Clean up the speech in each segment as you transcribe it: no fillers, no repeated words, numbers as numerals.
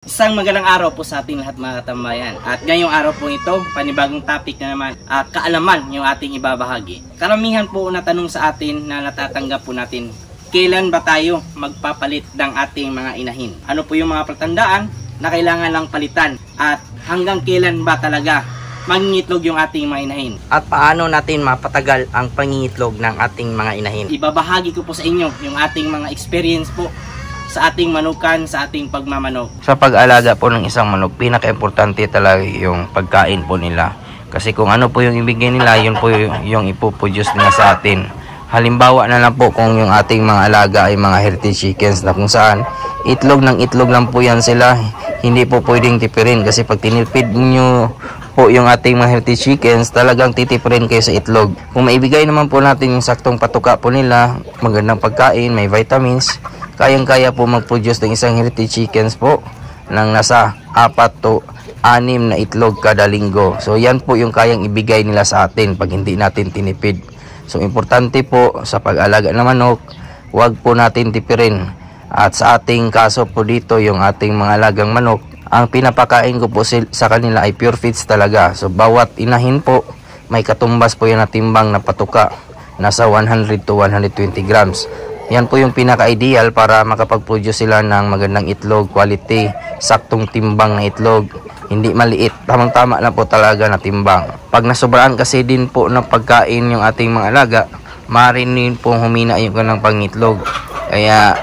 Isang magandang araw po sa ating lahat mga katambayan. At ngayong araw po ito, panibagong topic na naman, kaalaman yung ating ibabahagi. Karamihan po na tanong sa atin na natatanggap po natin, kailan ba tayo magpapalit ng ating mga inahin? Ano po yung mga patandaan na kailangan lang palitan? At hanggang kailan ba talaga mangingitlog yung ating mga inahin? At paano natin mapatagal ang pangingitlog ng ating mga inahin? Ibabahagi ko po sa inyo yung ating mga experience po sa ating manukan, sa ating pagmamanok. Sa pag-alaga po ng isang manok, pinaka-importante talaga yung pagkain po nila. Kasi kung ano po yung ibigay nila, yun po yung ipuproduce nila sa atin. Halimbawa na lang po kung yung ating mga alaga ay mga heritage chickens na kung saan itlog ng itlog lang po yan sila. Hindi po pwedeng tipirin kasi pag tinipid nyo po yung ating mga heritage chickens, talagang titipirin kayo sa itlog. Kung maibigay naman po natin yung saktong patuka po nila, magandang pagkain, may vitamins, kayang-kaya po mag-produce ng isang heritage chickens po ng nasa 4 to 6 na itlog kada linggo. So yan po yung kayang ibigay nila sa atin pag hindi natin tinipid. So importante po sa pag-alaga ng manok, huwag po natin tipirin. At sa ating kaso po dito, yung ating mga alagang manok, ang pinapakain ko po sa kanila ay pure feeds talaga. So bawat inahin po, may katumbas po yan na timbang na patuka, nasa 100 to 120 grams. Yan po yung pinaka-ideal para makapag-produce sila ng magandang itlog, quality, saktong timbang na itlog. Hindi maliit, tamang-tama na po talaga na timbang. Pag nasobraan kasi din po ng pagkain yung ating mga alaga, maaaring din po humina yung kanang pangitlog. Kaya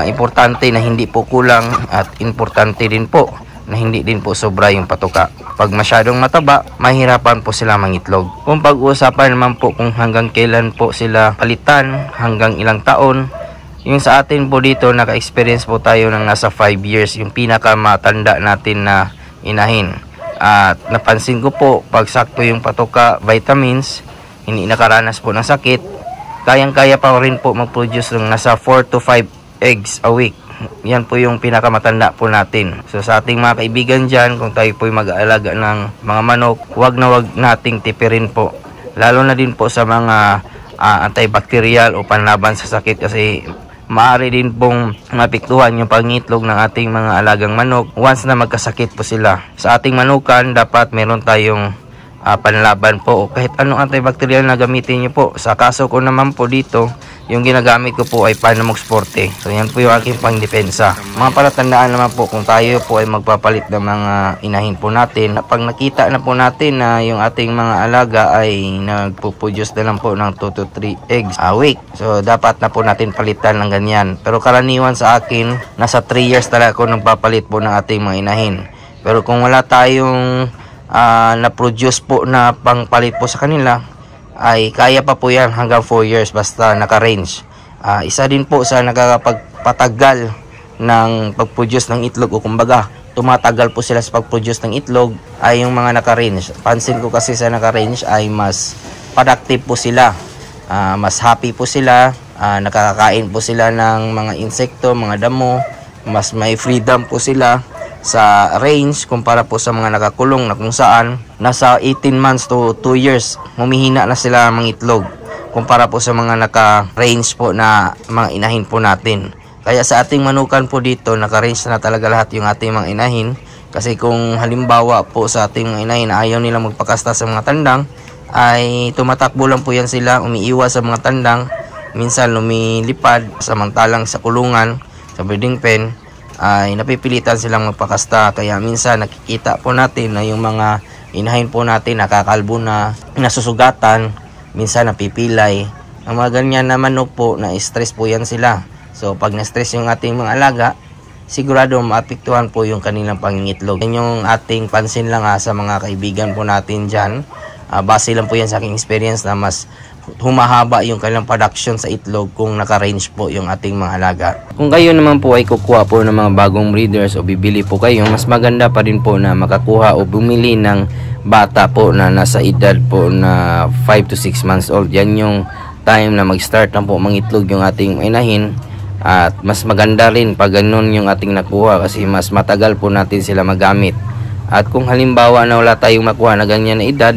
importante na hindi po kulang at importante din po na hindi din po sobra yung patuka. Pag masyadong mataba, mahirapan po sila mangitlog. Kung pag-uusapan naman po kung hanggang kailan po sila palitan, hanggang ilang taon, yung sa atin po dito, naka-experience po tayo ng nasa 5 years, yung pinakamatanda natin na inahin. At napansin ko po, pag sakto yung patuka, vitamins, hindi nakaranas po ng sakit, kayang-kaya pa rin po mag-produce ng nasa 4 to 5 eggs a week. Yan po yung pinakamatanda po natin. So sa ating mga kaibigan dyan, kung tayo po mag-aalaga ng mga manok, wag nating tipirin po. Lalo na din po sa mga antibacterial o panlaban sa sakit kasi maaari din pong mapiktuhan yung pangitlog ng ating mga alagang manok once na magkasakit po sila. Sa ating manukan, dapat meron tayong panlaban po o kahit anong antibacterial na gamitin nyo po. Sa kaso ko naman po dito, yung ginagamit ko po ay Panamox Forte. So yan po yung aking pangdepensa. Mga palatandaan naman po kung tayo po ay magpapalit ng mga inahin po natin. Pag nakita na po natin na yung ating mga alaga ay nagpo-produce na lang po ng 2 to 3 eggs a week. So dapat na po natin palitan ng ganyan. Pero karaniwan sa akin, nasa 3 years talaga ako nagpapalit po ng ating mga inahin. Pero kung wala tayong na-produce po na pangpalit po sa kanila, ay kaya pa po yan hanggang 4 years basta naka-range. Isa din po sa nakakapagpatagal ng pag-produce ng itlog o kumbaga tumatagal po sila sa pag-produce ng itlog ay yung mga naka-range. Pansin ko kasi sa naka-range ay mas productive po sila, mas happy po sila, nakakakain po sila ng mga insekto, mga damo, mas may freedom po sila sa range kumpara po sa mga nakakulong na kung saan nasa 18 months to 2 years humihina na sila mangitlog kumpara po sa mga naka-range po na mga inahin po natin. Kaya sa ating manukan po dito, naka-range na talaga lahat yung ating mga inahin kasi kung halimbawa po sa ating mga inahin ayaw nila magpakasta sa mga tandang, ay tumatakbo lang po yan sila, umiiwas sa mga tandang, minsan lumilipad samantalang sa kulungan, sa breeding pen ay napipilitan silang magpakasta. Kaya minsan nakikita po natin na yung mga inahin po natin nakakalbo na, nasusugatan, minsan napipilay. Ang mga ganyan na manok po, na stress po yan sila. So pag na-stress yung ating mga alaga, sigurado maapektuhan po yung kanilang pangingitlog. Yan yung ating pansin lang sa mga kaibigan po natin dyan. Base lang po yan sa aking experience na mas humahaba yung kanilang production sa itlog kung naka-range po yung ating mga alaga. Kung kayo naman po ay kukuha po ng mga bagong breeders o bibili po kayo, mas maganda pa rin po na makakuha o bumili ng bata po na nasa edad po na 5 to 6 months old. Yan yung time na mag-start na po mangitlog yung ating inahin. At mas maganda rin pag ganun yung ating nakuha kasi mas matagal po natin sila magamit. At kung halimbawa na wala tayong makuha na ganyan na edad,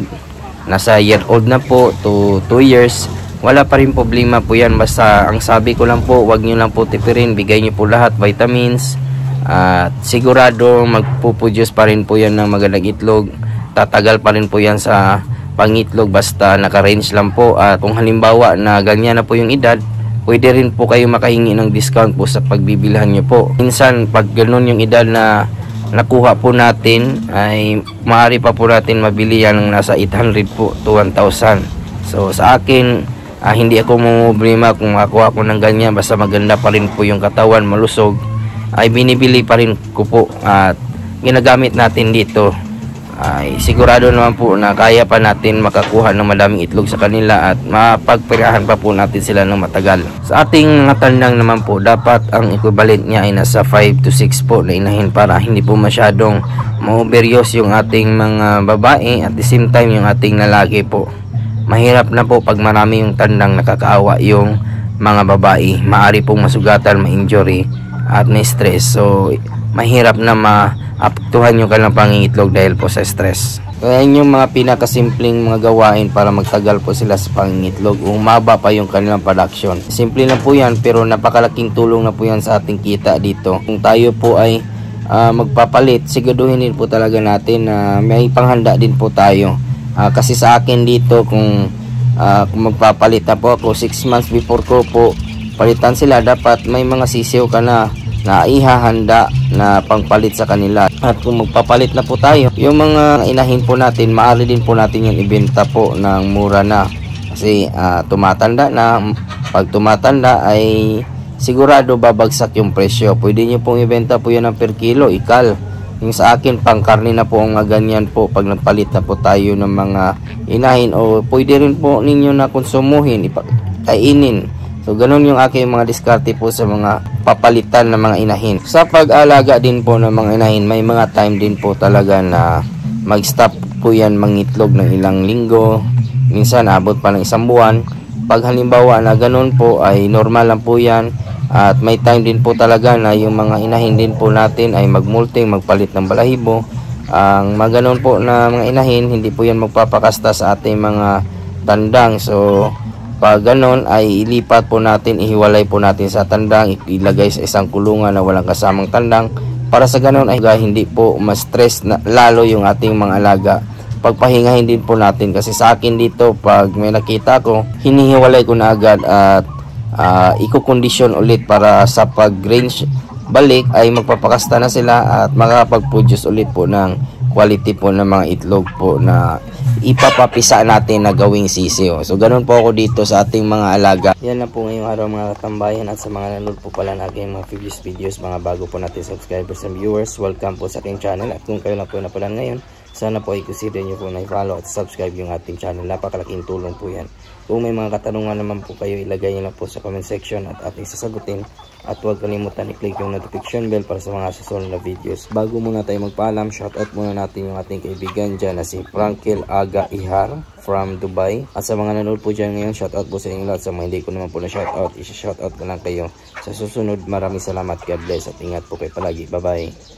nasa year old na po to 2 years, wala pa rin problema po yan. Basta ang sabi ko lang po, wag nyo lang po tipirin, bigay nyo po lahat, vitamins, At sigurado magpupudyos pa rin po yan ng magandang itlog. Tatagal pa rin po yan sa pangitlog basta naka-range lang po. At kung halimbawa na ganyan na po yung edad, pwede rin po kayo makahingi ng discount po sa pagbibilhan nyo po. Minsan pag ganun yung edad na nakuha po natin, ay maaari pa po natin mabili yan ng nasa 800 po to 1,000. So sa akin, hindi ako problema kung makakuha ko ng ganyan basta maganda pa rin po yung katawan, malusog, ay binibili pa rin ko po at ginagamit natin dito. Ay sigurado naman po na kaya pa natin makakuha ng madaming itlog sa kanila at mapagpirahan pa po natin sila ng matagal. Sa ating mga tandang naman po, dapat ang equivalent niya ay nasa 5 to 6 po na inahin para hindi po masyadong ma-overuse yung ating mga babae at the same time yung ating lalaki po. Mahirap na po pag marami yung tandang, nakakaawa yung mga babae, maari pong masugatan, ma-injury at na-stress. So mahirap na maapektuhan yung kanilang pangingitlog dahil po sa stress. Kaya yung mga pinakasimpleng mga gawain para magtagal po sila sa pangingitlog, umaba pa yung kanilang production. Simple lang po yan pero napakalaking tulong na po yan sa ating kita dito. Kung tayo po ay magpapalit, siguraduhin din po talaga natin na may panghanda din po tayo. Kasi sa akin dito kung magpapalit na po ako 6 months before ko po palitan sila, dapat may mga sisiw ka na ihahanda na pangpalit sa kanila. At kung magpapalit na po tayo, yung mga inahin po natin, maaari din po natin yan ibenta po ng mura na. Kasi tumatanda na. Pag tumatanda ay sigurado babagsak yung presyo. Pwede nyo pong ibenta po yan ng per kilo, ikal. Yung sa akin, pang karne na po ang ganyan po pag nagpalit na po tayo ng mga inahin. O pwede rin po ninyo na konsumuhin, kainin. So ganun yung aking mga diskarte po sa mga papalitan ng mga inahin. Sa pag-alaga din po ng mga inahin, may mga time din po talaga na mag-stop po yan mangitlog ng ilang linggo. Minsan abot pa ng 1 buwan. Pag halimbawa na ganun po ay normal lang po yan. At may time din po talaga na yung mga inahin din po natin ay magmulting, magpalit ng balahibo. Ang mga ganun po na mga inahin, hindi po yan magpapakasta sa ating mga tandang. So pag ganon ay ilipat po natin, ihiwalay po natin sa tandang, ilagay sa isang kulungan na walang kasamang tandang para sa ganon ay hindi po ma-stress na lalo yung ating mga alaga. Pagpahingahin din po natin kasi sa akin dito pag may nakita ko, hinihiwalay ko na agad at i-condition ulit para sa pag-range balik ay magpapakasta na sila at makapag-produce ulit po ng quality po ng mga itlog po na ipapapisa natin na gawing sisiyo. So ganun po ako dito sa ating mga alaga. Yan lang po ngayong araw mga katambayan, at sa mga nanood po pala na aking mga previous videos, mga bago po natin subscribers and viewers, welcome po sa aking channel. At kung kayo lang po napalan ngayon, sana po ay consider nyo po na i-follow at subscribe yung ating channel. Napakalaking tulong po yan. Kung may mga katanungan naman po kayo, ilagay nyo lang po sa comment section at ating sasagutin. At huwag kalimutan i-click yung notification bell para sa mga susunod na videos. Bago muna tayo magpaalam, shoutout muna natin yung ating kaibigan dyan na si Frankel Aga Ihar from Dubai. At sa mga nanood po dyan ngayon, shoutout po sa inyo lahat. Sa mga hindi ko naman po na shoutout, isa-shoutout na lang kayo. Sa susunod, maraming salamat. God bless at ingat po kayo palagi. Bye-bye.